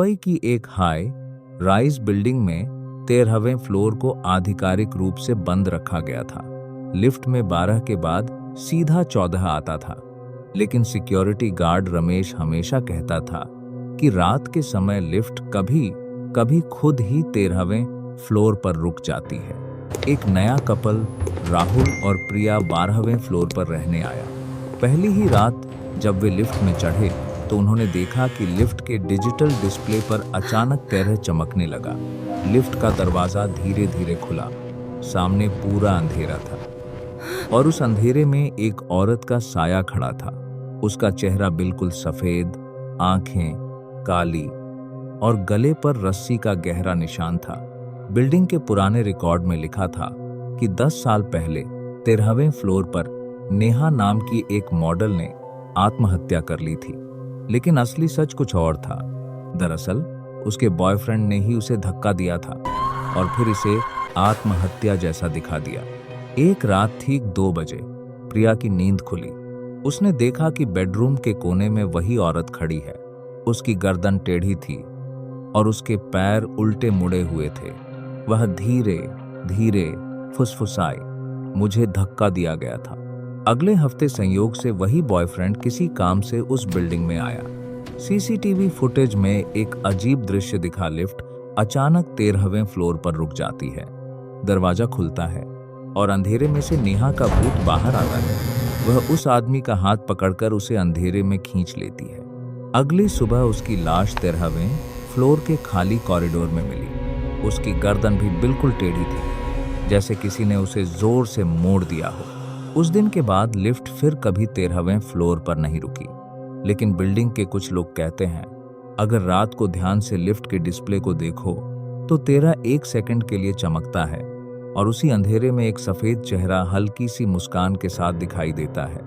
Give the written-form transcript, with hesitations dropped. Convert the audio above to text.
मुंबई की एक high rise building में 13वें फ्लोर को आधिकारिक रूप से बंद रखा गया था। लिफ्ट में 12 के बाद सीधा 14 आता था, लेकिन सिक्योरिटी गार्ड रमेश हमेशा कहता था कि रात के समय लिफ्ट कभी कभी खुद ही 13वें फ्लोर पर रुक जाती है। एक नया कपल राहुल और प्रिया 12वें फ्लोर पर रहने आया। पहली ही रात जब वे लिफ्ट में चढ़े तो उन्होंने देखा कि लिफ्ट के डिजिटल डिस्प्ले पर अचानक 13 चमकने लगा। लिफ्ट का दरवाजा धीरे धीरे खुला। सामने पूरा अंधेरा था और उस अंधेरे में एक औरत का साया खड़ा था। उसका चेहरा बिल्कुल सफेद, आंखें काली और गले पर रस्सी का गहरा निशान था। बिल्डिंग के पुराने रिकॉर्ड में लिखा था कि 10 साल पहले 13वें फ्लोर पर नेहा नाम की एक मॉडल ने आत्महत्या कर ली थी, लेकिन असली सच कुछ और था। दरअसल उसके बॉयफ्रेंड ने ही उसे धक्का दिया था और फिर इसे आत्महत्या जैसा दिखा दिया। एक रात ठीक 2 बजे प्रिया की नींद खुली। उसने देखा कि बेडरूम के कोने में वही औरत खड़ी है। उसकी गर्दन टेढ़ी थी और उसके पैर उल्टे मुड़े हुए थे। वह धीरे धीरे फुसफुसाई, मुझे धक्का दिया गया था। अगले हफ्ते संयोग से वही बॉयफ्रेंड किसी काम से उस बिल्डिंग में आया। सीसीटीवी फुटेज में एक अजीब दृश्य दिखा। लिफ्ट अचानक 13वें फ्लोर पर रुक जाती है। दरवाजा खुलता है और अंधेरे में से नेहा का भूत बाहर आता है। वह उस आदमी का हाथ पकड़कर उसे अंधेरे में खींच लेती है। अगली सुबह उसकी लाश 13वें फ्लोर के खाली कॉरिडोर में मिली। उसकी गर्दन भी बिल्कुल टेढ़ी थी, जैसे किसी ने उसे जोर से मोड़ दिया हो। उस दिन के बाद लिफ्ट फिर कभी 13वें फ्लोर पर नहीं रुकी। लेकिन बिल्डिंग के कुछ लोग कहते हैं, अगर रात को ध्यान से लिफ्ट के डिस्प्ले को देखो तो 13 1 सेकंड के लिए चमकता है और उसी अंधेरे में एक सफेद चेहरा हल्की सी मुस्कान के साथ दिखाई देता है।